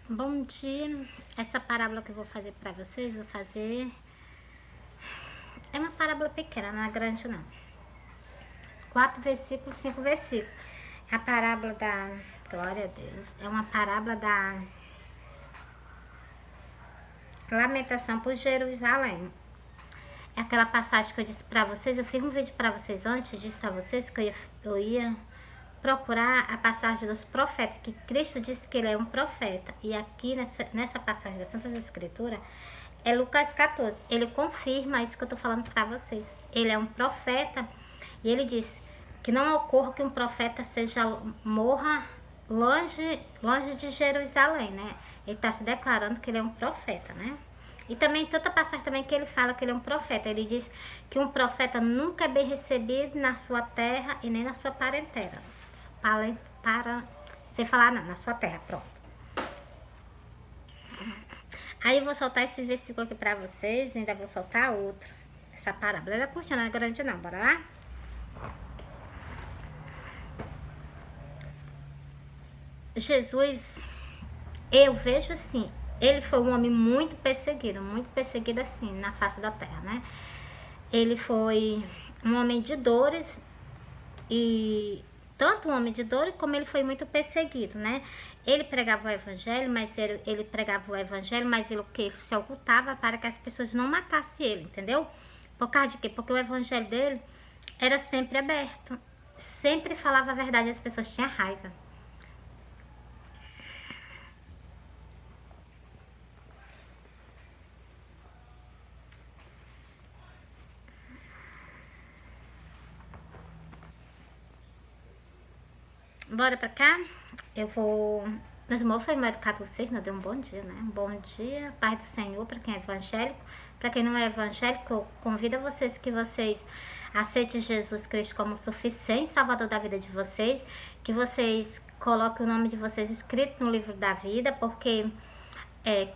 Bom dia. Essa parábola que eu vou fazer para vocês, é uma parábola pequena, não é grande não. 4 versículos, 5 versículos. A parábola da glória a Deus. É uma parábola da lamentação por Jerusalém. É aquela passagem que eu disse para vocês. Eu fiz um vídeo para vocês ontem. Eu disse a vocês que eu ia procurar a passagem dos profetas, que Cristo disse que ele é um profeta. E aqui nessa passagem da Santa Escritura é Lucas 14. Ele confirma isso que eu estou falando para vocês. Ele é um profeta e ele diz que não ocorra que um profeta morra longe de Jerusalém, né? Ele está se declarando que ele é um profeta, né? E também tem outra passagem também que ele fala que ele é um profeta. Ele diz que um profeta nunca é bem recebido na sua terra e nem na sua parentela. Sem falar não, na sua terra, pronto. Aí eu vou soltar esse versículo aqui pra vocês, ainda vou soltar outro. Essa parábola, ela é curtinha, não é grande não, bora lá? Jesus, eu vejo assim, ele foi um homem muito perseguido assim, na face da terra, né? Ele foi um homem de dores e tanto um homem de dor como ele foi muito perseguido, né? Ele pregava o evangelho, mas ele pregava o evangelho, mas ele o que? Se ocultava para que as pessoas não matassem ele, entendeu? Por causa de quê? Porque o evangelho dele era sempre aberto, sempre falava a verdade e as pessoas tinham raiva. Bora pra cá? Eu vou... Meus irmãos, foi mal educado vocês, não deu um bom dia, né? Um bom dia, paz do Senhor para quem é evangélico. Para quem não é evangélico, eu convido vocês que vocês aceitem Jesus Cristo como suficiente salvador da vida de vocês. Que vocês coloquem o nome de vocês escrito no livro da vida, porque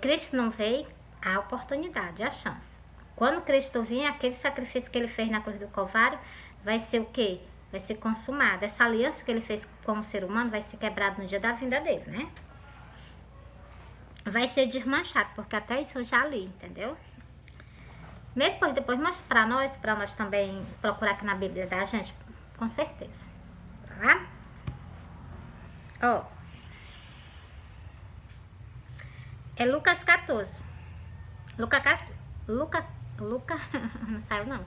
Cristo não veio, há oportunidade, há chance. Quando Cristo vir, aquele sacrifício que ele fez na cruz do Calvário vai ser o quê? Vai ser consumada. Essa aliança que ele fez como ser humano vai ser quebrada no dia da vinda dele, né? Vai ser desmanchado, porque até isso eu já li, entendeu? Mesmo depois mostra pra nós também procurar aqui na Bíblia da gente, com certeza. Tá? Ó. É Lucas 14. Lucas não saiu não.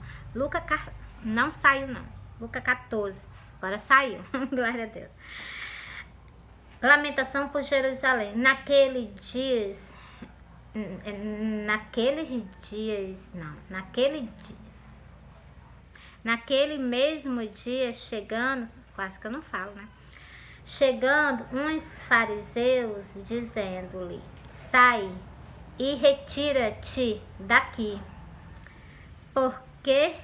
Não saiu não. Lucas 14. Agora saiu. Glória a Deus. Lamentação por Jerusalém. Naquele mesmo dia, chegando, quase que eu não falo, né? Chegando uns fariseus, dizendo-lhe: sai e retira-te daqui, porque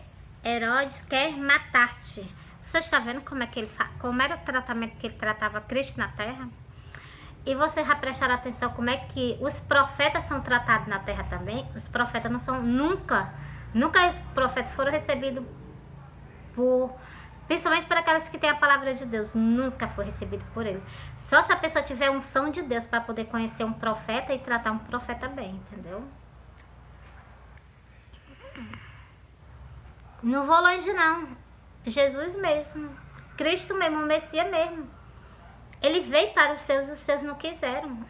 Herodes quer matar-te. Você está vendo como era o tratamento que ele tratava Cristo na terra? E vocês já prestaram atenção como é que os profetas são tratados na terra também? Os profetas não são nunca os profetas foram recebidos principalmente por aquelas que têm a palavra de Deus, nunca foi recebido por ele. Só se a pessoa tiver unção de Deus para poder conhecer um profeta e tratar um profeta bem, entendeu? Não vou longe não. Jesus mesmo. Cristo mesmo, o Messias mesmo. Ele veio para os seus não quiseram.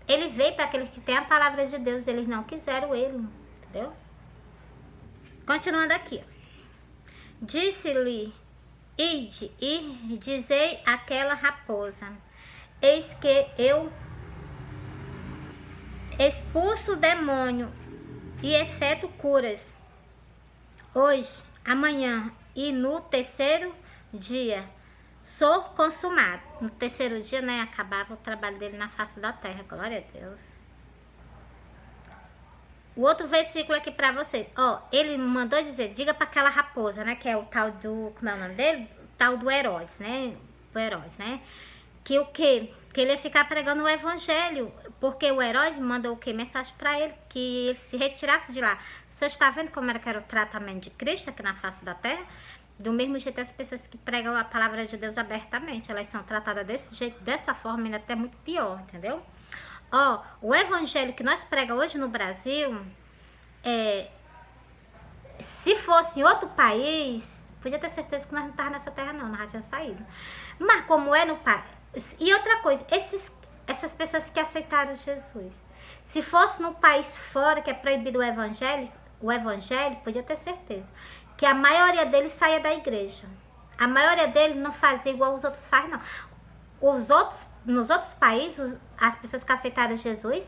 Ele veio para aqueles que têm a palavra de Deus, eles não quiseram ele. Entendeu? Continuando aqui. Disse-lhe: ide e dizei àquela raposa: eis que eu expulso o demônio e efetuo curas hoje, amanhã e no terceiro dia sou consumado. No terceiro dia, né, acabava o trabalho dele na face da terra. Glória a Deus. O outro versículo aqui pra vocês. Ó, ele mandou dizer, diga pra aquela raposa, né, que é o tal do, como é o nome dele? O tal do Herodes, né? O Herodes, né? Que o quê? Que ele ia ficar pregando o evangelho, porque o Herodes mandou o quê? Mensagem pra ele, que ele se retirasse de lá. Você está vendo como era que era o tratamento de Cristo aqui na face da terra? Do mesmo jeito, as pessoas que pregam a palavra de Deus abertamente, elas são tratadas desse jeito, dessa forma, ainda até muito pior, entendeu? Ó, o evangelho que nós pregamos hoje no Brasil, se fosse em outro país, podia ter certeza que nós não estávamos nessa terra não, nós já tínhamos saído. Mas como é no país... E outra coisa, essas pessoas que aceitaram Jesus, se fosse num país fora que é proibido o evangelho, podia ter certeza que a maioria deles saía da igreja. A maioria deles não fazia igual os outros fazem, não. Nos outros países, as pessoas que aceitaram Jesus,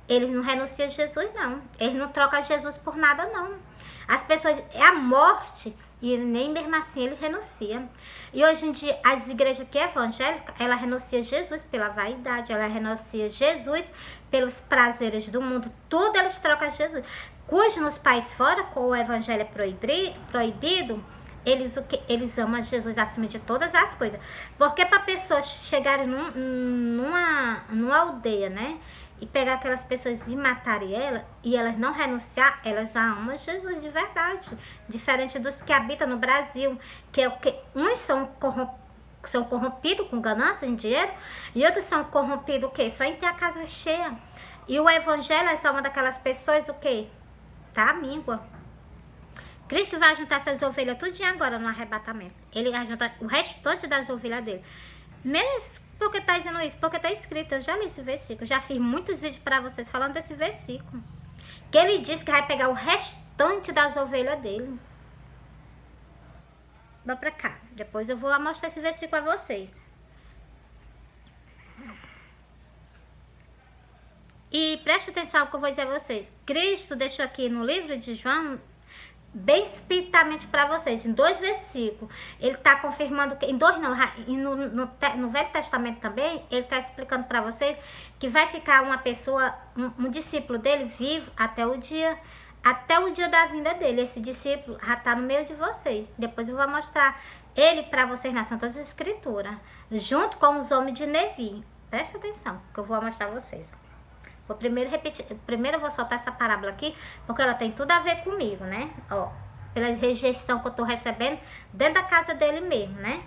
eles não renunciam a Jesus, não. Eles não trocam Jesus por nada, não. As pessoas, é a morte, e nem mesmo assim ele renuncia. E hoje em dia, as igrejas que é evangélica, ela renuncia Jesus pela vaidade, ela renuncia Jesus pelos prazeres do mundo, tudo eles trocam Jesus. Cujo nos países fora, com o evangelho é proibido, eles amam Jesus acima de todas as coisas. Porque para pessoas chegarem numa aldeia, né? E pegar aquelas pessoas e matarem elas, e elas não renunciar, elas amam Jesus de verdade. Diferente dos que habitam no Brasil, que é o que uns são corrompidos com ganância em dinheiro, e outros são corrompidos o quê? Só em ter a casa cheia. E o evangelho é só uma daquelas pessoas o quê? Tá, míngua. Cristo vai juntar essas ovelhas tudinho agora no arrebatamento. Ele vai juntar o restante das ovelhas dele. Mas por que tá dizendo isso? Porque tá escrito, eu já li esse versículo. Já fiz muitos vídeos para vocês falando desse versículo. Que ele diz que vai pegar o restante das ovelhas dele. Vamos pra cá. Depois eu vou mostrar esse versículo a vocês. E preste atenção no que eu vou dizer a vocês. Cristo deixou aqui no livro de João, bem explicitamente para vocês, em 2 versículos. Ele está confirmando, em 2 não, no Velho Testamento também, ele está explicando para vocês que vai ficar uma pessoa, um discípulo dele vivo até o dia da vinda dele. Esse discípulo já está no meio de vocês. Depois eu vou mostrar ele para vocês nas Santas Escrituras, junto com os homens de Nevi. Preste atenção, que eu vou mostrar a vocês. Vou primeiro repetir, primeiro eu vou soltar essa parábola aqui, porque ela tem tudo a ver comigo, né? Ó, pela rejeição que eu tô recebendo dentro da casa dele mesmo, né?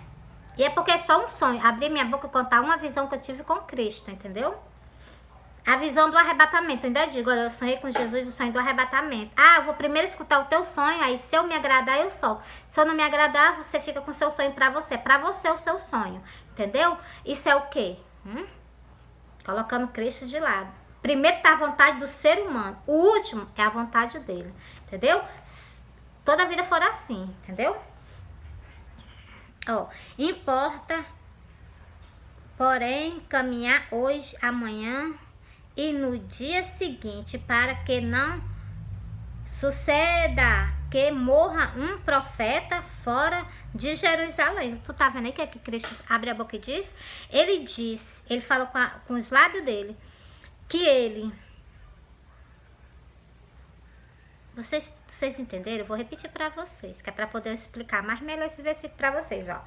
E é porque é só um sonho, abrir minha boca e contar uma visão que eu tive com Cristo, entendeu? A visão do arrebatamento, ainda digo, olha, eu sonhei com Jesus, o sonho do arrebatamento. Ah, eu vou primeiro escutar o teu sonho, aí se eu me agradar, eu solto. Se eu não me agradar, você fica com o seu sonho pra você o seu sonho, entendeu? Isso é o quê? Colocando Cristo de lado. Primeiro tá a vontade do ser humano, o último é a vontade dele, entendeu? Toda a vida for assim, entendeu? Ó, importa, porém, caminhar hoje, amanhã e no dia seguinte, para que não suceda que morra um profeta fora de Jerusalém. Tu tá vendo aí que Cristo abre a boca e diz? Ele fala com os lábios dele, que ele... Vocês entenderam? Eu vou repetir para vocês, que é para poder explicar mais melhor esse versículo para vocês, ó.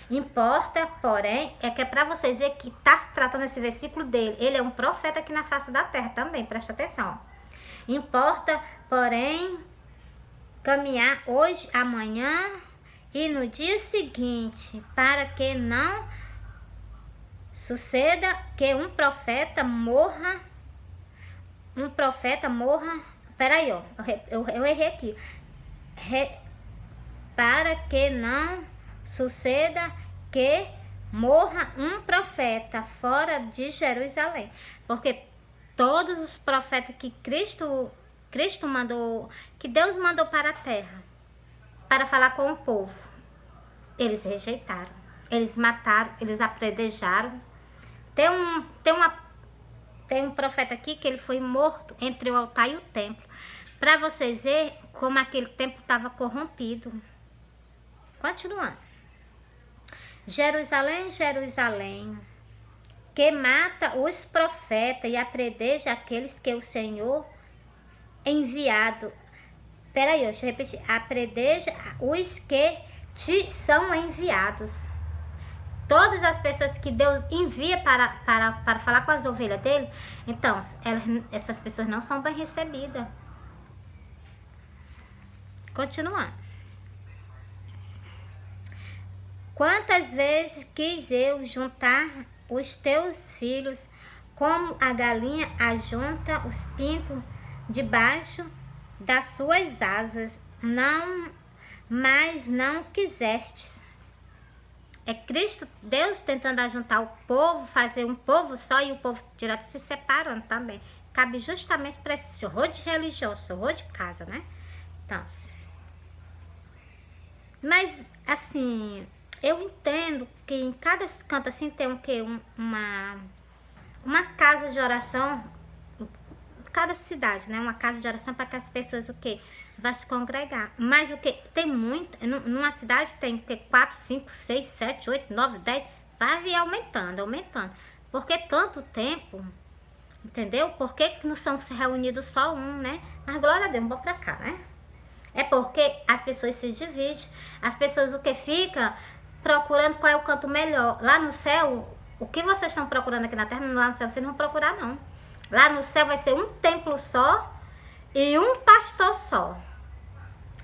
Importa, porém, é que é para vocês verem que tá se tratando esse versículo dele. Ele é um profeta aqui na face da terra também, presta atenção. Importa, porém, caminhar hoje, amanhã e no dia seguinte, para que não suceda que um profeta morra. Peraí, ó, eu errei aqui. Para que não suceda que morra um profeta fora de Jerusalém. Porque todos os profetas que Cristo mandou, que Deus mandou para a terra, para falar com o povo, eles rejeitaram, eles mataram, eles apedrejaram. Tem um profeta aqui que ele foi morto entre o altar e o templo. Para vocês verem como aquele templo estava corrompido. Continuando. Jerusalém, Jerusalém, que mata os profetas e apedreja aqueles que o Senhor enviado. Peraí, deixa eu repetir. Apedreja os que te são enviados. Todas as pessoas que Deus envia para falar com as ovelhas dele, então, essas pessoas não são bem recebidas. Continuando. Quantas vezes quis eu juntar os teus filhos como a galinha ajunta os pintos debaixo das suas asas, mas não quisestes. É Cristo, Deus tentando ajuntar o povo, fazer um povo só, e o povo direto se separando também. Cabe justamente para esse horror de religioso, horror de casa, né? Então, mas assim, eu entendo que em cada canto assim tem o quê? Uma casa de oração, cada cidade, né? Uma casa de oração para que as pessoas o quê? Vai se congregar. Mas o que? Tem muito. Numa cidade tem o quê? 4, 5, 6, 7, 8, 9, 10. Vai aumentando, aumentando. Porque tanto tempo, entendeu? Por que não são se reunidos só um, né? Mas glória a Deus, não vou pra cá, né? É porque as pessoas se dividem. As pessoas o que fica procurando qual é o canto melhor. Lá no céu, o que vocês estão procurando aqui na terra, lá no céu vocês não vão procurar, não. Lá no céu vai ser um templo só e um pastor só.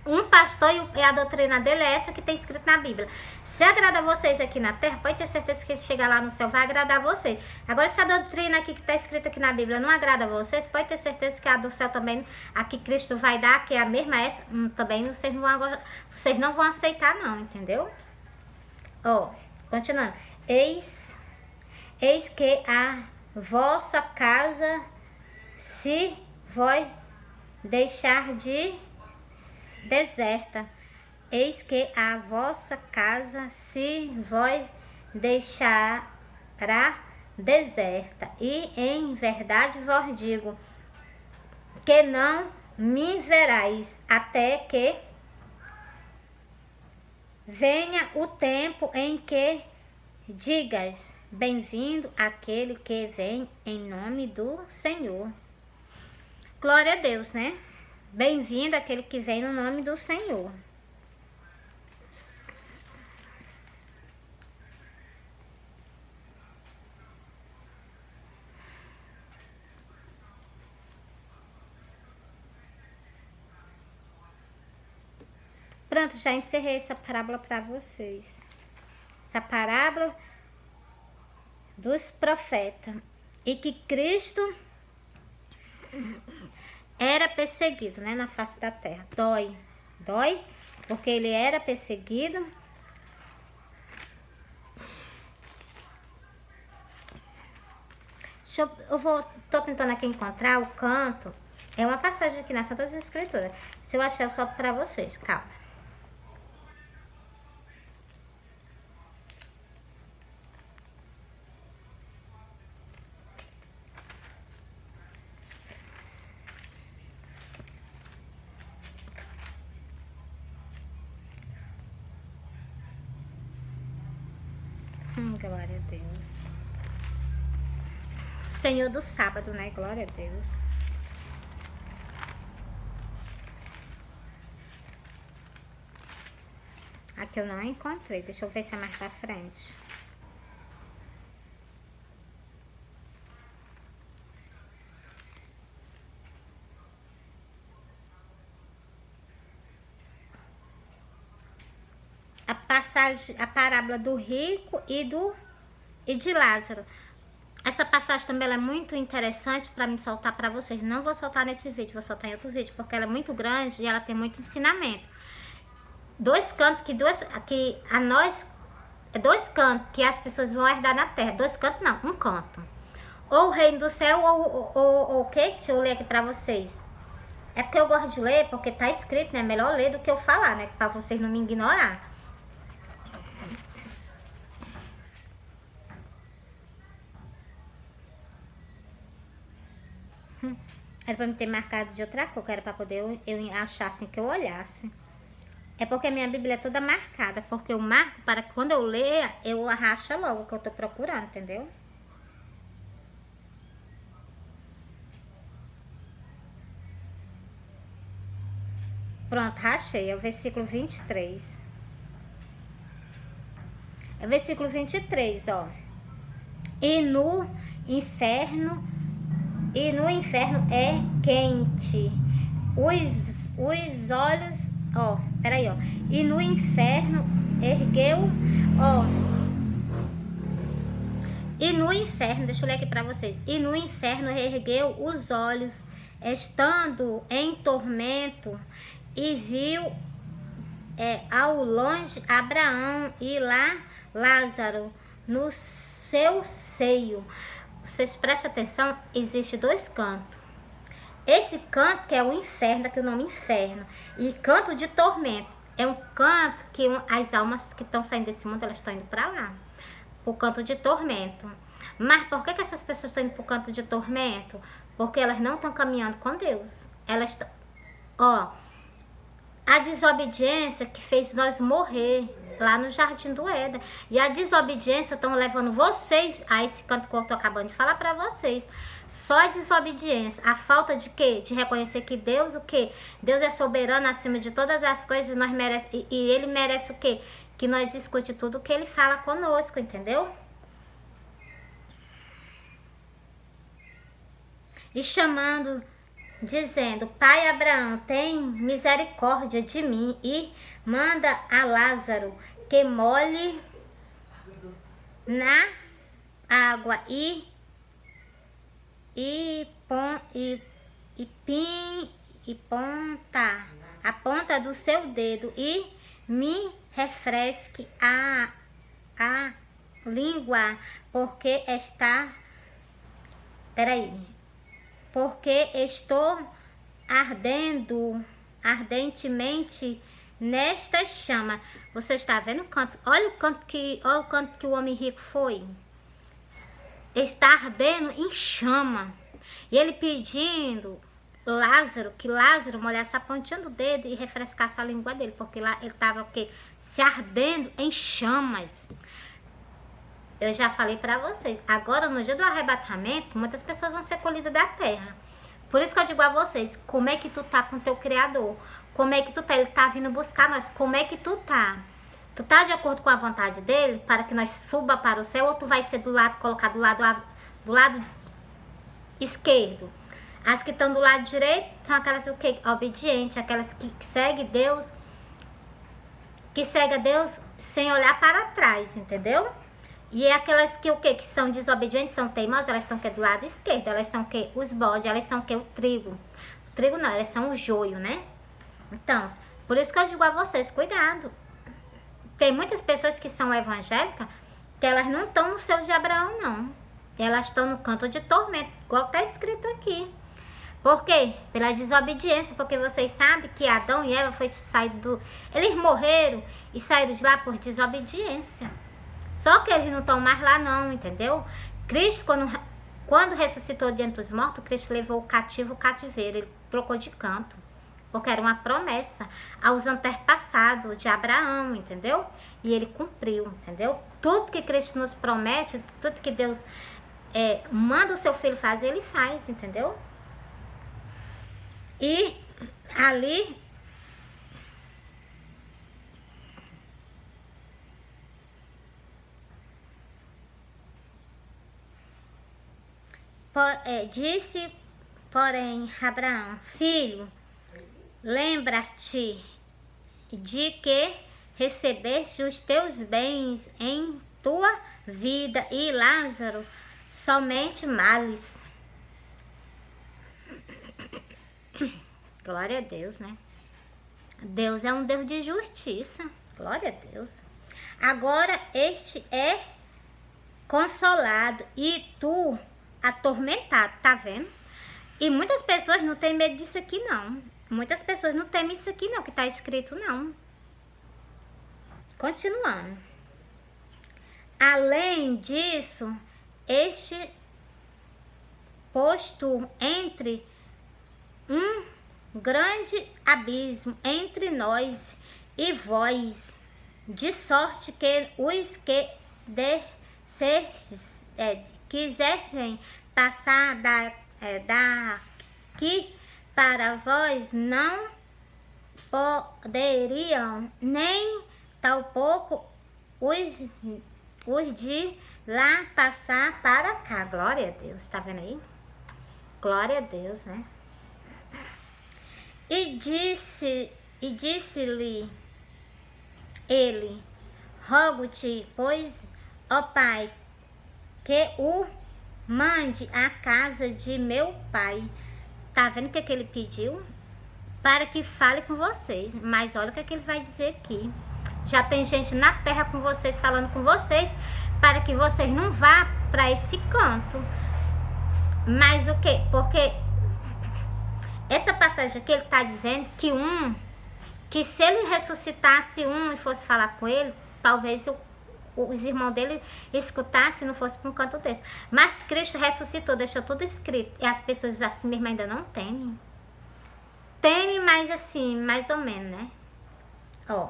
Um pastor, e a doutrina dele é essa que tem escrito na Bíblia. Se agrada a vocês aqui na terra, pode ter certeza que se chegar lá no céu vai agradar a vocês. Agora, se a doutrina aqui que está escrita aqui na Bíblia não agrada a vocês, pode ter certeza que a do céu também, a que Cristo vai dar, que é a mesma essa, também vocês não vão aceitar não, entendeu? Ó, continuando. Eis que a vossa casa se vai deixar de deserta. Eis que a vossa casa se vai deixará deserta. E em verdade vos digo que não me verais até que venha o tempo em que digas: bem-vindo aquele que vem em nome do Senhor. Glória a Deus, né? Bem-vindo aquele que vem no nome do Senhor. Pronto, já encerrei essa parábola para vocês. Essa parábola dos profetas. E que Cristo era perseguido, né, na face da terra. Dói, porque ele era perseguido. Tô tentando aqui encontrar o canto. É uma passagem aqui na Santa Escritura. Se eu achar, eu solto pra vocês, calma. Glória a Deus. Senhor do sábado, né? Glória a Deus. Aqui eu não encontrei. Deixa eu ver se é mais pra frente. A parábola do rico e de Lázaro. Essa passagem também ela é muito interessante para me soltar para vocês. Não vou soltar nesse vídeo, vou soltar em outro vídeo, porque ela é muito grande e ela tem muito ensinamento. Dois cantos dois cantos que as pessoas vão herdar na terra. Dois cantos não, um canto. Ou o reino do céu ou o que? Deixa eu ler aqui para vocês. É porque eu gosto de ler, porque tá escrito, né? Melhor ler do que eu falar, né? Para vocês não me ignorar. Era pra me ter marcado de outra cor, que era pra poder eu achar assim que eu olhasse. É porque a minha Bíblia é toda marcada, porque eu marco para que quando eu ler, eu arracha logo o que eu tô procurando, entendeu? Pronto, rachei, é o versículo 23. É o versículo 23, ó. E no inferno é quente. Os olhos, ó, peraí, ó. E no inferno ergueu, ó. E no inferno, deixa eu ler aqui para vocês. E no inferno ergueu os olhos, estando em tormento, e viu ao longe Abraão e lá Lázaro no seu seio. Vocês prestem atenção, existe dois cantos. Esse canto que é o inferno, daqui o nome inferno, e canto de tormento. É um canto que as almas que estão saindo desse mundo, elas estão indo para lá. O canto de tormento. Mas por que essas pessoas estão indo para o canto de tormento? Porque elas não estão caminhando com Deus. Elas estão... a desobediência que fez nós morrer lá no Jardim do Éden. E a desobediência estão levando vocês a esse canto que eu estou acabando de falar para vocês. Só a desobediência, a falta de quê? De reconhecer que Deus, o quê? Deus é soberano acima de todas as coisas e, e Ele merece o quê? Que nós escute tudo o que Ele fala conosco, entendeu? E chamando, dizendo, Pai Abraão, tem misericórdia de mim e manda a Lázaro que molhe na água e a ponta do seu dedo e me refresque a língua, porque estou ardentemente nesta chama. Você está vendo o canto? Olha o canto que o homem rico foi. Está ardendo em chama. E ele pedindo que Lázaro molhasse a pontinha do dedo e refrescasse a língua dele, porque lá ele estava se ardendo em chamas. Eu já falei para vocês, agora no dia do arrebatamento, muitas pessoas vão ser colhidas da terra. Por isso que eu digo a vocês, como é que tu tá com o teu Criador? Como é que tu tá? Ele tá vindo buscar nós, como é que tu tá? Tu tá de acordo com a vontade dele, para que nós suba para o céu, ou tu vai ser colocado do lado esquerdo? As que estão do lado direito são aquelas obedientes, aquelas que seguem Deus, que seguem a Deus sem olhar para trás, entendeu? E é aquelas que que são desobedientes, são teimosas, elas estão do lado esquerdo, elas são os bodes, elas são o trigo. O trigo não, elas são o joio, né? Então, por isso que eu digo a vocês, cuidado. Tem muitas pessoas que são evangélicas que elas não estão no céu de Abraão, não. Elas estão no canto de tormento, igual está escrito aqui. Por quê? Pela desobediência, porque vocês sabem que Adão e Eva foi saído do... Eles morreram e saíram de lá por desobediência. Só que eles não estão mais lá não, entendeu? Cristo, quando ressuscitou dentre os mortos, Cristo levou o cativo o cativeiro, ele trocou de canto. Porque era uma promessa aos antepassados de Abraão, entendeu? E ele cumpriu, entendeu? Tudo que Cristo nos promete, tudo que Deus manda o seu filho fazer, ele faz, entendeu? E ali... disse, porém, Abraão, filho, lembra-te de que recebeste os teus bens em tua vida e Lázaro somente males. Glória a Deus, né? Deus é um Deus de justiça. Glória a Deus. Agora este é consolado e tu atormentado, tá vendo? E muitas pessoas não têm medo disso aqui, não. Muitas pessoas não temem isso aqui, não, que tá escrito, não. Continuando. Além disso, este posto entre um grande abismo entre nós e vós, de sorte que os que quisessem passar daqui para vós não poderiam, nem tampouco os de lá passar para cá. Glória a Deus, tá vendo aí? Glória a Deus, né? E disse-lhe ele, rogo-te, pois, ó Pai, que o mande à casa de meu pai. Tá vendo o que ele pediu? Para que fale com vocês. Mas olha o que ele vai dizer aqui. Já tem gente na terra com vocês, falando com vocês, para que vocês não vá para esse canto. Mas o quê? Porque essa passagem aqui, ele está dizendo que se ele ressuscitasse e fosse falar com ele, talvez os irmãos dele escutassem e não fosse para um canto desse. Mas Cristo ressuscitou, deixou tudo escrito. E as pessoas assim mesmo ainda não temem. Temem, mas assim, mais ou menos, né? Ó.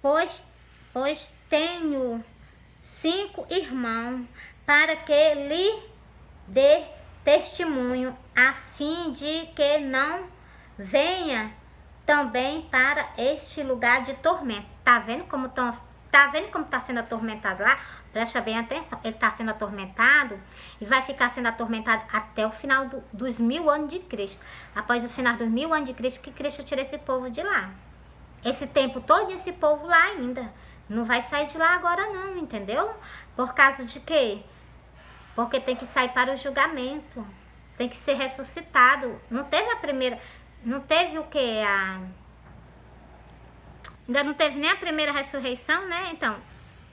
Pois tenho 5 irmãos, para que lhe dê testemunho, a fim de que não venha também para este lugar de tormento. Tá vendo como está sendo atormentado lá? Presta bem atenção. Ele está sendo atormentado e vai ficar sendo atormentado até o final dos 1000 anos de Cristo. Após o final dos 1000 anos de Cristo, que Cristo tira esse povo de lá. Esse tempo todo, esse povo lá ainda. Não vai sair de lá agora não, entendeu? Por causa de quê? Porque tem que sair para o julgamento. Tem que ser ressuscitado. Não teve a primeira... Não teve o quê? Ainda não teve nem a primeira ressurreição, né? Então,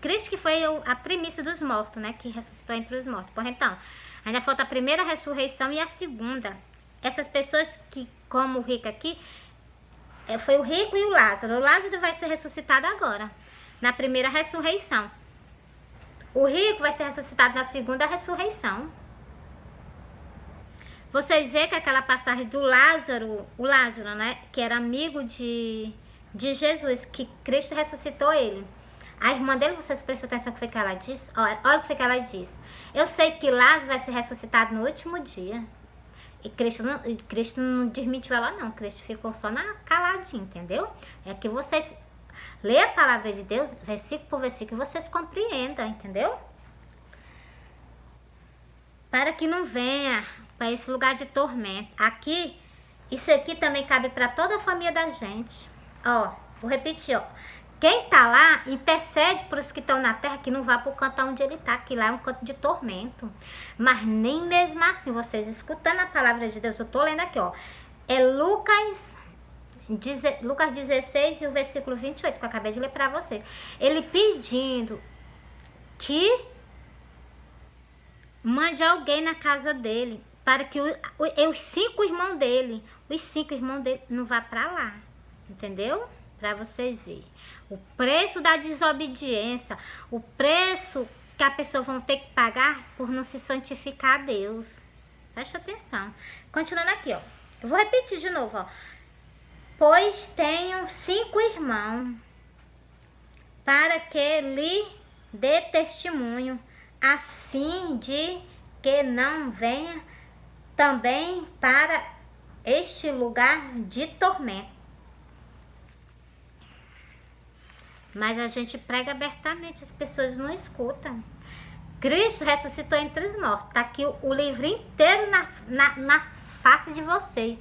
Cristo que foi a primícia dos mortos, né? Que ressuscitou entre os mortos. Por então, ainda falta a primeira ressurreição e a segunda. Essas pessoas que, como o rico aqui, foi o rico e o Lázaro. O Lázaro vai ser ressuscitado agora, na primeira ressurreição. O rico vai ser ressuscitado na segunda ressurreição. Vocês veem que aquela passagem do Lázaro, o Lázaro, né, que era amigo de Jesus, que Cristo ressuscitou ele. A irmã dele, vocês prestam atenção no que foi que ela disse? Olha o que foi que ela disse. Eu sei que Lázaro vai ser ressuscitado no último dia. E Cristo não desmentiu ela não. Cristo ficou só na caladinha, entendeu? É que vocês lê a palavra de Deus, versículo por versículo, vocês compreendam, entendeu? Para que não venha para esse lugar de tormento. Aqui, isso aqui também cabe para toda a família da gente. Ó, vou repetir, ó. Quem tá lá, intercede por os que estão na terra, que não vá pro canto onde ele tá, que lá é um canto de tormento. Mas nem mesmo assim, vocês escutando a palavra de Deus, eu tô lendo aqui, ó. É Lucas 16 e o versículo 28, que eu acabei de ler para vocês. Ele pedindo que mande alguém na casa dele, para que os 5 irmãos dele não vá para lá, entendeu? Para vocês verem o preço da desobediência, o preço que a pessoa vai ter que pagar por não se santificar a Deus. Presta atenção. Continuando aqui, ó. Eu vou repetir de novo, ó. Pois tenho 5 irmãos, para que lhe dê testemunho, a fim de que não venha também para este lugar de tormento. Mas a gente prega abertamente, as pessoas não escutam. Cristo ressuscitou entre os mortos. Tá aqui o livro inteiro na face de vocês.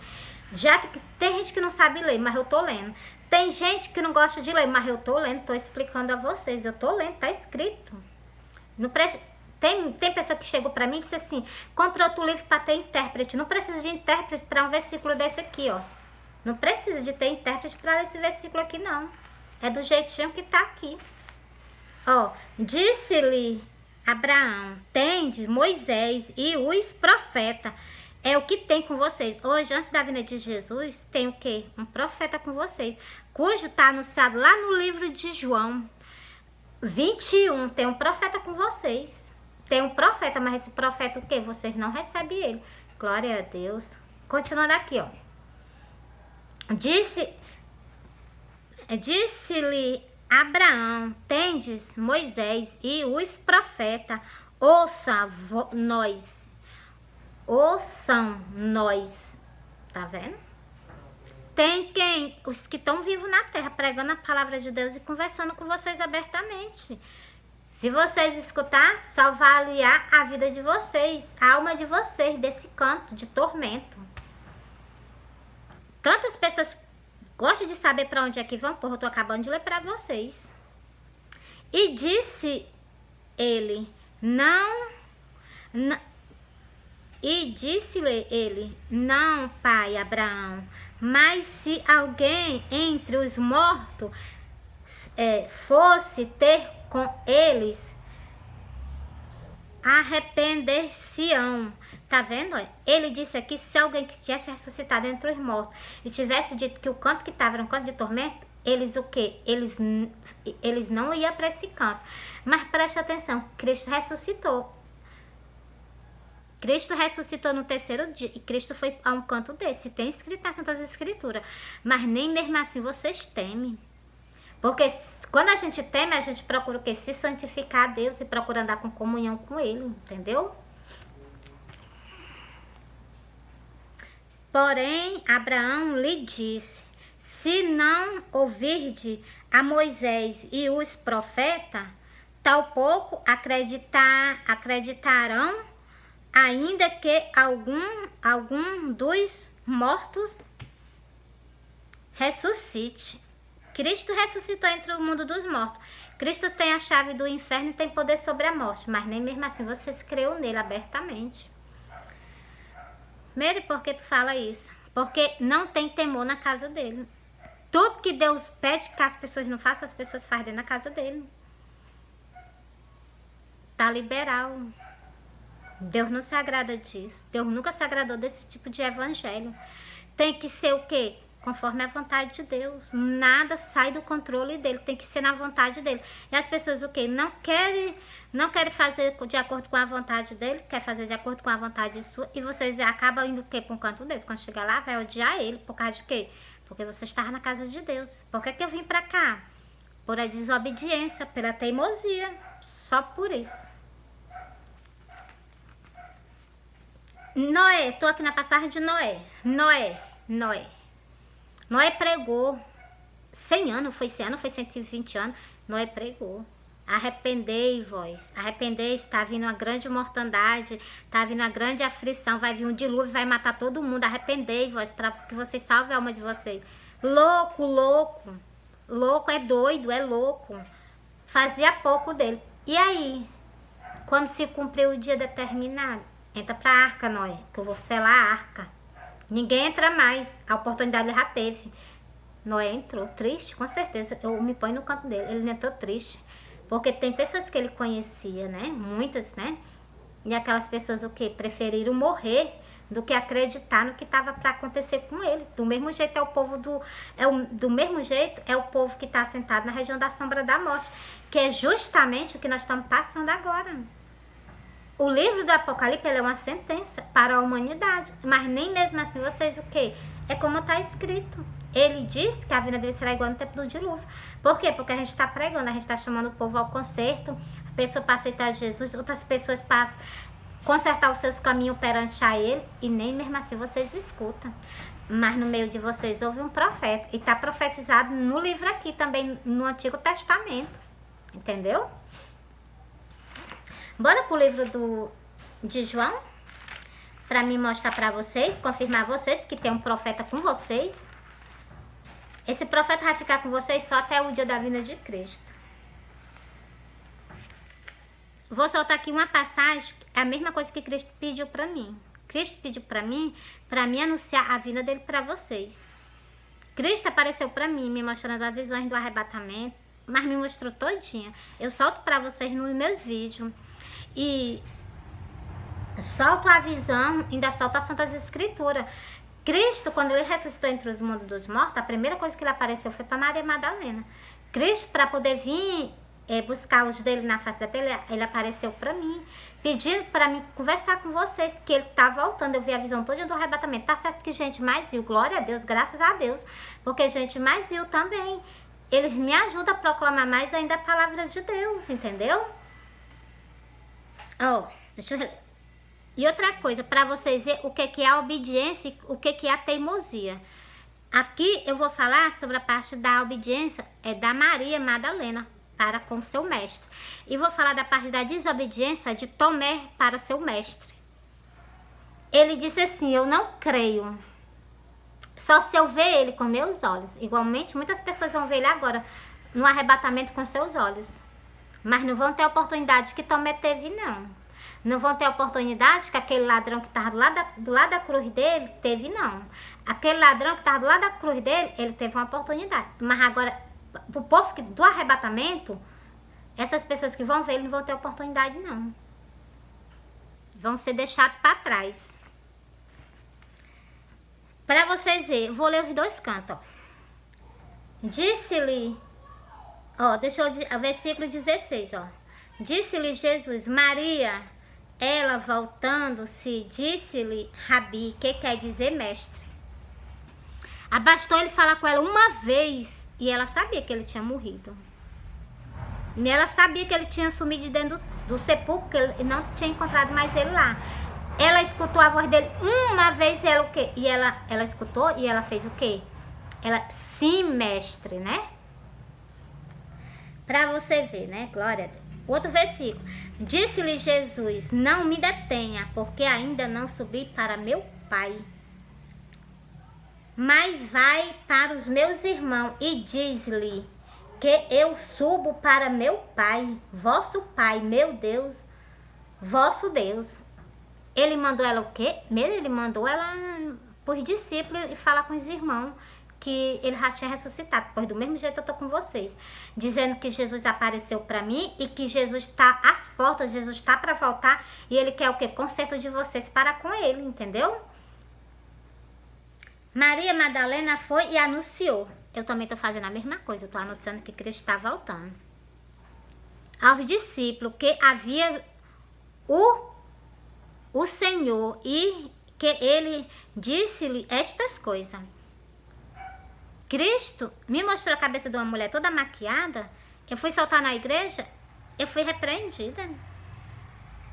Já que tem gente que não sabe ler, mas eu tô lendo. Tem gente que não gosta de ler, mas eu tô lendo, tô explicando a vocês. Eu tô lendo, tá escrito. Não precisa... Tem pessoa que chegou pra mim e disse assim: compra outro livro para ter intérprete. Não precisa de intérprete para um versículo desse aqui, ó. Não precisa de ter intérprete para esse versículo aqui, não. É do jeitinho que tá aqui. Ó, disse-lhe Abraão: tende Moisés e os profetas. É o que tem com vocês. Hoje, antes da vinda de Jesus, tem o quê? Um profeta com vocês, cujo está anunciado lá no livro de João 21. Tem um profeta com vocês. Tem um profeta, mas esse profeta o quê? Vocês não recebem ele. Glória a Deus. Continuando aqui, ó. Disse-lhe Abraão: tendes Moisés e os profetas, ouçam nós. Tá vendo? Tem quem? Os que estão vivos na terra, pregando a palavra de Deus e conversando com vocês abertamente. Se vocês escutar, só vai aliar a vida de vocês, a alma de vocês, desse canto de tormento. Tantas pessoas gostam de saber para onde é que vão, porra, eu tô acabando de ler para vocês. E disse ele, não, e disse-lhe ele, não, pai Abraão, mas se alguém entre os mortos fosse ter com eles, arrepender-se-ão. Tá vendo? Ele disse aqui, se alguém que tivesse ressuscitado entre os mortos e tivesse dito que o canto que estava era um canto de tormento, eles o quê? Eles não iam para esse canto. Mas preste atenção, Cristo ressuscitou. Cristo ressuscitou no terceiro dia e Cristo foi a um canto desse. Tem escrito nas Santas Escrituras. Mas nem mesmo assim vocês temem. Porque quando a gente teme, a gente procura o quê? Se santificar a Deus e procura andar com comunhão com Ele, entendeu? Porém, Abraão lhe disse, se não ouvirde a Moisés e os profetas, tampouco acreditarão, ainda que algum dos mortos ressuscite. Cristo ressuscitou entre o mundo dos mortos. Cristo tem a chave do inferno e tem poder sobre a morte, mas nem mesmo assim vocês creram nele abertamente. Mary, por que tu fala isso? Porque não tem temor na casa dele. Tudo que Deus pede que as pessoas não façam, as pessoas fazem na casa dele. Tá liberal. Deus não se agrada disso. Deus nunca se agradou desse tipo de evangelho. Tem que ser o quê? Conforme a vontade de Deus. Nada sai do controle dele. Tem que ser na vontade dele. E as pessoas o quê? Não querem fazer de acordo com a vontade dele. Quer fazer de acordo com a vontade sua. E vocês acabam indo o quê? Para um canto desse. Quando chegar lá, vai odiar ele. Por causa de quê? Porque você estava na casa de Deus. Por que eu vim para cá? Por a desobediência, pela teimosia. Só por isso. Noé, tô aqui na passagem de Noé. Noé pregou 100 anos, foi 100 anos, foi 120 anos. Noé pregou. Arrependei-vos, está vindo uma grande mortandade, está vindo uma grande aflição, vai vir um dilúvio, vai matar todo mundo. Arrependei-vos, para que vocês salvem a alma de vocês. Louco é doido, é louco. Fazia pouco dele. E aí, quando se cumpriu o dia determinado, entra pra arca, Noé, que eu vou selar a arca. Ninguém entra mais. A oportunidade ele já teve. Noé entrou triste, com certeza. Eu me ponho no canto dele. Ele entrou triste. Porque tem pessoas que ele conhecia, né? Muitas, né? E aquelas pessoas o quê? Preferiram morrer do que acreditar no que estava para acontecer com eles. Do mesmo jeito é o povo do mesmo jeito é o povo que está sentado na região da sombra da morte, que é justamente o que nós estamos passando agora. O livro do Apocalipse ele é uma sentença para a humanidade, mas nem mesmo assim vocês o quê? É como está escrito. Ele disse que a vinda dele será igual no tempo do dilúvio. Por quê? Porque a gente está pregando, a gente está chamando o povo ao conserto, a pessoa para aceitar Jesus, outras pessoas para consertar os seus caminhos perante a ele, e nem mesmo assim vocês escutam. Mas no meio de vocês houve um profeta, e está profetizado no livro aqui também, no Antigo Testamento. Entendeu? Bora pro livro de João, para mim mostrar para vocês, confirmar vocês que tem um profeta com vocês. Esse profeta vai ficar com vocês só até o dia da vinda de Cristo. Vou soltar aqui uma passagem, é a mesma coisa que Cristo pediu para mim. Cristo pediu para mim anunciar a vinda dele para vocês. Cristo apareceu para mim, me mostrando as visões do arrebatamento, mas me mostrou todinha. Eu solto para vocês nos meus vídeos. E solto a visão, ainda solto as Santas Escrituras. Cristo, quando ele ressuscitou entre os mundos dos mortos, a primeira coisa que ele apareceu foi para Maria Madalena. Cristo, para poder vir buscar os dele na face da terra, ele apareceu para mim, pedindo para mim conversar com vocês, que ele tá voltando. Eu vi a visão toda do arrebatamento. Tá certo que gente mais viu, glória a Deus, graças a Deus, porque gente mais viu também. Eles me ajudam a proclamar mais ainda a palavra de Deus, entendeu? Deixa eu reler. E outra coisa, para vocês verem o que é a obediência e o que é a teimosia. Aqui eu vou falar sobre a parte da obediência da Maria Madalena para com seu mestre. E vou falar da parte da desobediência de Tomé para seu mestre. Ele disse assim, eu não creio, só se eu ver ele com meus olhos. Igualmente, muitas pessoas vão ver ele agora no arrebatamento com seus olhos. Mas não vão ter a oportunidade que Tomé teve, não. Não vão ter a oportunidade que aquele ladrão que estava do lado da cruz dele teve, não. Aquele ladrão que estava do lado da cruz dele, ele teve uma oportunidade. Mas agora, o povo do arrebatamento, essas pessoas que vão ver, eles não vão ter oportunidade, não. Vão ser deixados para trás. Para vocês verem, vou ler os dois cantos, ó. Disse-lhe, ó, o versículo 16, ó. Disse-lhe Jesus, Maria, ela voltando-se, disse-lhe, Rabi, que quer dizer mestre. Abastou ele falar com ela uma vez, e ela sabia que ele tinha morrido. E ela sabia que ele tinha sumido de dentro do sepulcro, que ele não tinha encontrado mais ele lá. Ela escutou a voz dele uma vez e ela o quê? E ela escutou e ela fez o quê? Ela, sim, mestre, né? Pra você ver, né? Glória a Deus. Outro versículo. Disse-lhe Jesus, não me detenha, porque ainda não subi para meu Pai. Mas vai para os meus irmãos e diz-lhe que eu subo para meu Pai, vosso Pai, meu Deus, vosso Deus. Ele mandou ela o quê? Ele mandou ela para os discípulos e falar com os irmãos que ele já tinha ressuscitado. Pois do mesmo jeito eu tô com vocês, dizendo que Jesus apareceu para mim e que Jesus está às portas, Jesus está para voltar e ele quer o quê? Conserto de vocês para com ele, entendeu? Maria Madalena foi e anunciou. Eu também tô fazendo a mesma coisa, eu tô anunciando que Cristo está voltando. Aos discípulos que havia o Senhor e que ele disse-lhe estas coisas. Cristo me mostrou a cabeça de uma mulher toda maquiada. Eu fui soltar na igreja, eu fui repreendida.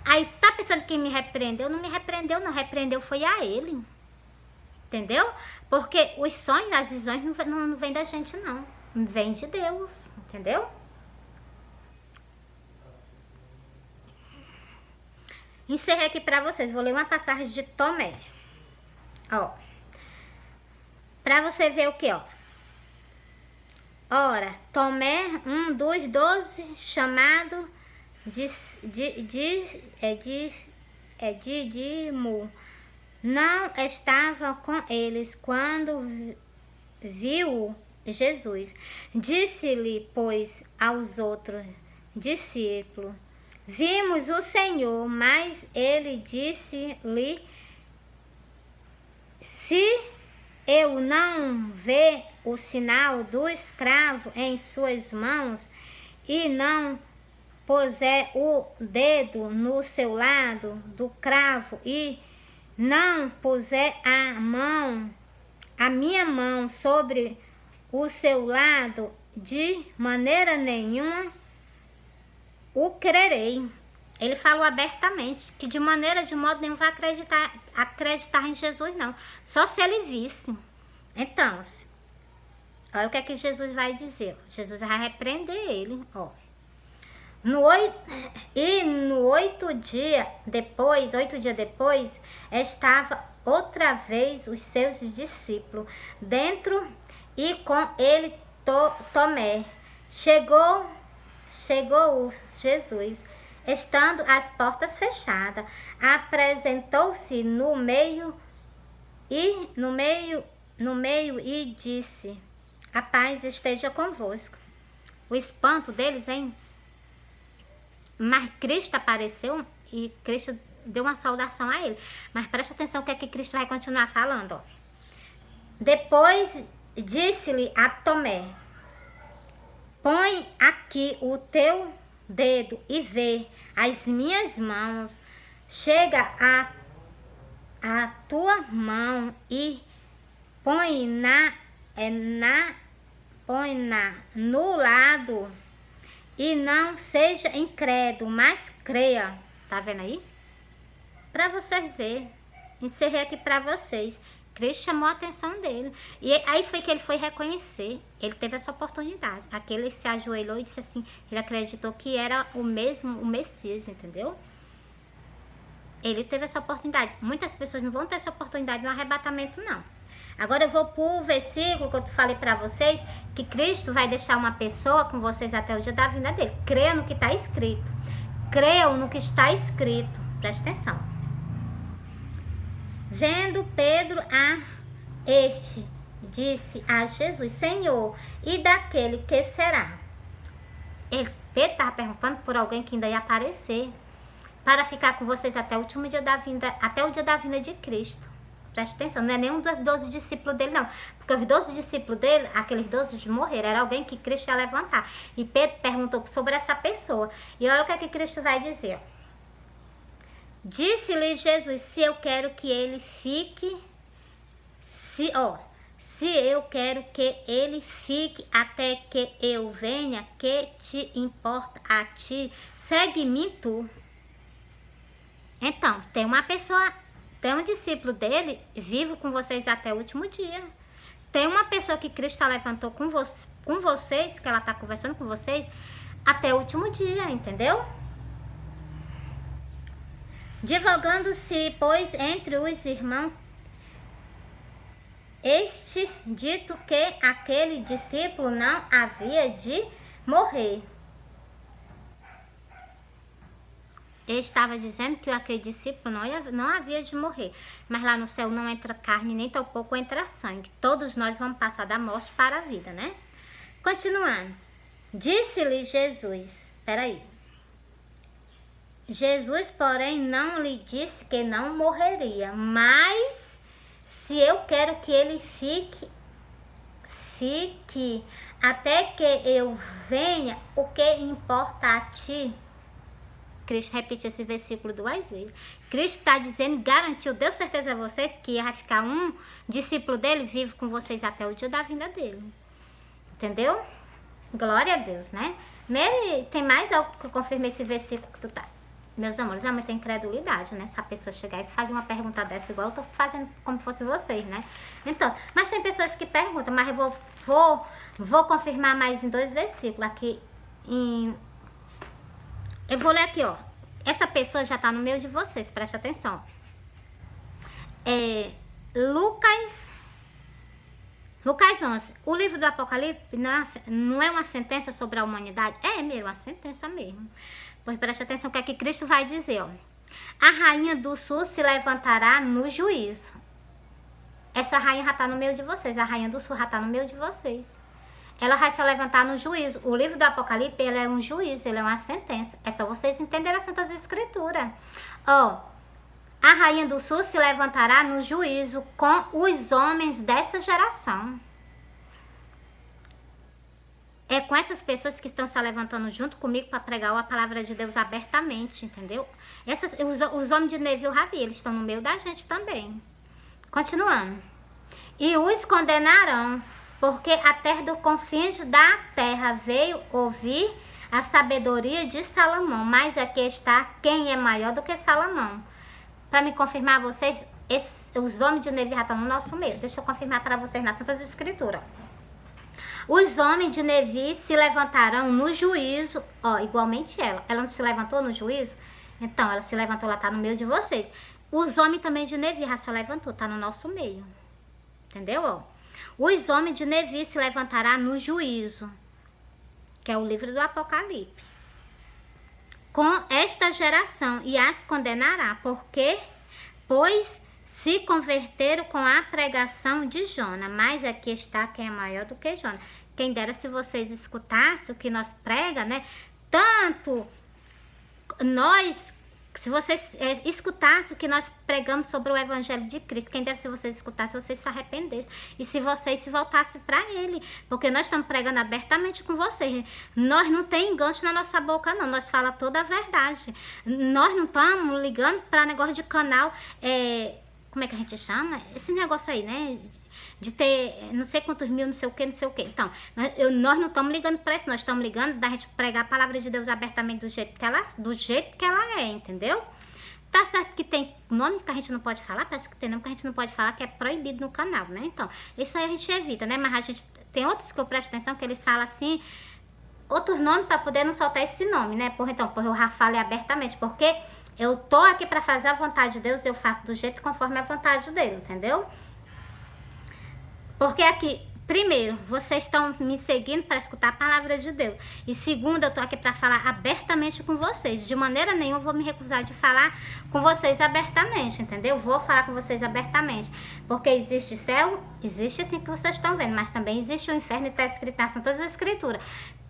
Aí tá pensando que me repreendeu? Não me repreendeu, não. Repreendeu foi a ele. Entendeu? Porque os sonhos, as visões não vêm da gente, não. Vem de Deus. Entendeu? Encerrei aqui pra vocês. Vou ler uma passagem de Tomé. Ó. Pra você ver o que, ó. Ora, Tomé, um dos 12 chamado Dídimo, não estava com eles quando viu Jesus. Disse-lhe, pois, aos outros discípulos, vimos o Senhor, mas ele disse-lhe, se eu não ver o sinal do escravo em suas mãos e não puser o dedo no seu lado do cravo e não puser a minha mão sobre o seu lado, de maneira nenhuma o crerei. Ele falou abertamente que de modo nenhum vai acreditar em Jesus, não. Só se ele visse. Então, olha o que é que Jesus vai dizer. Jesus vai repreender ele, ó. No 8 dias depois, estava outra vez os seus discípulos dentro e com ele Tomé. Chegou Jesus, estando as portas fechadas, apresentou-se no meio e disse, a paz esteja convosco. O espanto deles, hein? Mas Cristo apareceu e Cristo deu uma saudação a ele. Mas presta atenção o que é que Cristo vai continuar falando, ó. Depois disse-lhe a Tomé, põe aqui o teu dedo e vê as minhas mãos. Chega a tua mão e põe no lado e não seja incrédulo, mas creia. Tá vendo aí? Para vocês verem. Encerrei aqui para vocês. Cristo chamou a atenção dele. E aí foi que ele foi reconhecer. Ele teve essa oportunidade. Aquele se ajoelhou e disse assim, ele acreditou que era o Messias, entendeu? Ele teve essa oportunidade. Muitas pessoas não vão ter essa oportunidade no arrebatamento, não. Agora eu vou pro versículo que eu falei para vocês, que Cristo vai deixar uma pessoa com vocês até o dia da vinda dele. Creia no que está escrito. Creiam no que está escrito. Preste atenção. Vendo Pedro a este, disse a Jesus: Senhor, e daquele que será? Pedro estava perguntando por alguém que ainda ia aparecer, para ficar com vocês até o último dia da vinda, até o dia da vinda de Cristo. Preste atenção, não é nenhum dos 12 discípulos dele, não. Porque os 12 discípulos dele, aqueles 12 morreram, era alguém que Cristo ia levantar. E Pedro perguntou sobre essa pessoa. E olha o que é que Cristo vai dizer. Disse-lhe Jesus: se eu quero que ele fique, se eu quero que ele fique até que eu venha, que te importa a ti? Segue-me tu. Então, tem uma pessoa, tem um discípulo dele vivo com vocês até o último dia. Tem uma pessoa que Cristo levantou com vocês, que ela está conversando com vocês até o último dia, entendeu? Divulgando-se, pois, entre os irmãos, este dito que aquele discípulo não havia de morrer. Ele estava dizendo que aquele discípulo não havia de morrer. Mas lá no céu não entra carne, nem tampouco entra sangue. Todos nós vamos passar da morte para a vida, né? Continuando. Disse-lhe Jesus. Peraí. Jesus, porém, não lhe disse que não morreria. Mas, se eu quero que ele fique até que eu venha, o que importa a ti? Cristo repete esse versículo 2 vezes. Cristo está dizendo, garantiu, deu certeza a vocês que vai ficar um discípulo dele vivo com vocês até o dia da vinda dele. Entendeu? Glória a Deus, né? Mary, tem mais algo que eu confirmei esse versículo que tu tá? Meus amores, é muita incredulidade, né? Se a pessoa chegar e fazer uma pergunta dessa, igual eu tô fazendo como fosse vocês, né? Então, mas tem pessoas que perguntam, mas eu vou confirmar mais em 2 versículos aqui em... Eu vou ler aqui, ó. Essa pessoa já tá no meio de vocês, preste atenção. Lucas 11. O livro do Apocalipse não é uma sentença sobre a humanidade? É mesmo, uma sentença mesmo. Pois preste atenção o que é que Cristo vai dizer, ó. A rainha do sul se levantará no juízo. Essa rainha já tá no meio de vocês. A rainha do sul já tá no meio de vocês. Ela vai se levantar no juízo. O livro do Apocalipse, ele é um juízo, ele é uma sentença. É só vocês entenderem as Santas Escrituras. Ó, a rainha do sul se levantará no juízo com os homens dessa geração. É com essas pessoas que estão se levantando junto comigo para pregar a palavra de Deus abertamente, entendeu? Os homens de Neville Rabi, eles estão no meio da gente também. Continuando. E os condenarão, porque até dos confins da terra veio ouvir a sabedoria de Salomão. Mas aqui está quem é maior do que Salomão. Para me confirmar a vocês, os homens de Nevi já estão no nosso meio. Deixa eu confirmar para vocês nas Santas Escrituras. Os homens de Nevi se levantarão no juízo. Ó, igualmente ela. Ela não se levantou no juízo? Então, ela se levantou, ela está no meio de vocês. Os homens também de Nevi já se levantou, está no nosso meio. Entendeu? Ó? Os homens de Nevi se levantará no juízo, que é o livro do Apocalipse, com esta geração e as condenará, pois se converteram com a pregação de Jonas. Mas aqui está quem é maior do que Jonas. Quem dera se vocês escutassem o que nós pregamos, né? Tanto nós... Se vocês escutassem o que nós pregamos sobre o Evangelho de Cristo, quem dera se vocês escutassem, vocês se arrependessem. E se vocês se voltassem para Ele. Porque nós estamos pregando abertamente com vocês. Nós não tem engancho na nossa boca, não. Nós falamos toda a verdade. Nós não estamos ligando para negócio de canal... como é que a gente chama? Esse negócio aí, né? De ter não sei quantos mil, não sei o que, não sei o que. Então, nós não estamos ligando para isso, nós estamos ligando da gente pregar a palavra de Deus abertamente do jeito que ela é, entendeu? Tá certo que tem nome que a gente não pode falar, parece que tem nome que a gente não pode falar, que é proibido no canal, né? Então, isso aí a gente evita, né? Mas a gente tem outros que eu presto atenção, que eles falam assim, outros nomes para poder não soltar esse nome, né? Então, eu já falei abertamente, porque eu tô aqui para fazer a vontade de Deus, eu faço do jeito conforme a vontade dele, entendeu? Porque aqui, primeiro, vocês estão me seguindo para escutar a palavra de Deus. E segundo, eu tô aqui para falar abertamente com vocês. De maneira nenhuma eu vou me recusar de falar com vocês abertamente, entendeu? Vou falar com vocês abertamente. Porque existe céu, existe assim que vocês estão vendo, mas também existe o inferno e está escrito nas Santas Escrituras.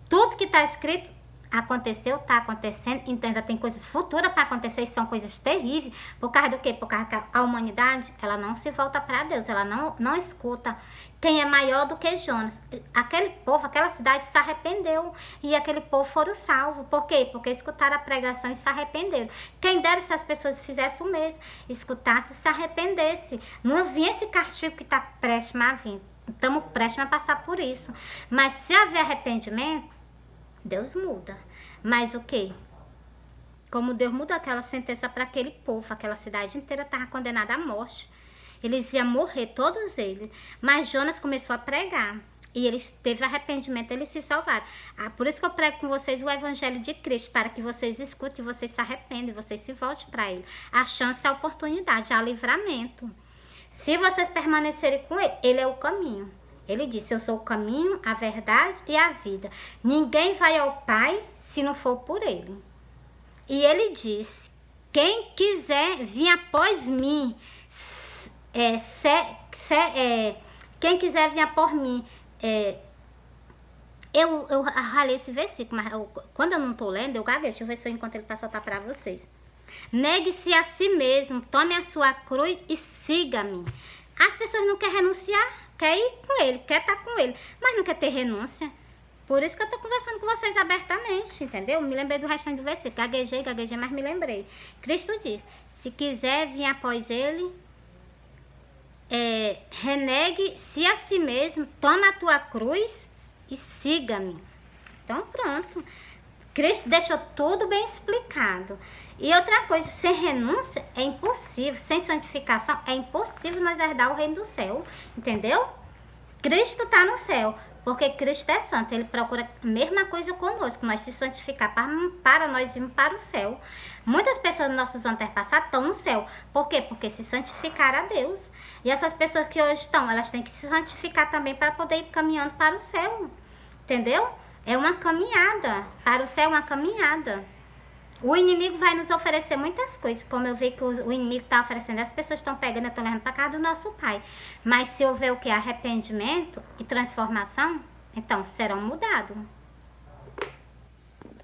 Tudo que está escrito aconteceu, está acontecendo, então ainda tem coisas futuras para acontecer e são coisas terríveis. Por causa do quê? Por causa que a humanidade, ela não se volta para Deus, ela não escuta quem é maior do que Jonas. Aquele povo, aquela cidade se arrependeu e aquele povo foram salvos. Por quê? Porque escutaram a pregação e se arrependeram. Quem dera se as pessoas fizessem o mesmo, escutassem e se arrependessem. Não vinha esse castigo que está prestes a vir. Estamos prestes a passar por isso. Mas se haver arrependimento, Deus muda. Mas o quê? Como Deus mudou aquela sentença para aquele povo, aquela cidade inteira estava condenada à morte. Eles iam morrer, todos eles. Mas Jonas começou a pregar. E eles teve arrependimento, eles se salvaram. Por isso que eu prego com vocês o Evangelho de Cristo, para que vocês escutem, vocês se arrependem, vocês se voltem para Ele. A chance, a oportunidade, a livramento. Se vocês permanecerem com Ele, Ele é o caminho. Ele disse, eu sou o caminho, a verdade e a vida. Ninguém vai ao Pai se não for por Ele. E Ele disse, quem quiser vir após mim, quem quiser vir após mim, eu ralei esse versículo, mas quando eu não estou lendo, eu gaguejo. Deixa eu ver se eu encontro ele para soltar para vocês. Negue-se a si mesmo, tome a sua cruz e siga-me. As pessoas não querem renunciar, quer ir com Ele, quer estar com Ele, mas não quer ter renúncia. Por isso que eu estou conversando com vocês abertamente, entendeu? Me lembrei do restante do versículo, gaguejei, mas me lembrei. Cristo diz, se quiser vir após Ele, renegue-se a si mesmo, toma a tua cruz e siga-me. Então pronto, Cristo deixou tudo bem explicado. E outra coisa, sem renúncia é impossível, sem santificação é impossível nós herdar o reino do céu, entendeu? Cristo está no céu, porque Cristo é santo, Ele procura a mesma coisa conosco, nós se santificar para nós irmos para o céu. Muitas pessoas dos nossos antepassados estão no céu, por quê? Porque se santificaram a Deus. E essas pessoas que hoje estão, elas têm que se santificar também para poder ir caminhando para o céu, entendeu? É uma caminhada, para o céu é uma caminhada. O inimigo vai nos oferecer muitas coisas, como eu vi que o inimigo está oferecendo, as pessoas estão pegando e estão levando para casa do nosso Pai. Mas se houver o que? Arrependimento e transformação, então serão mudados.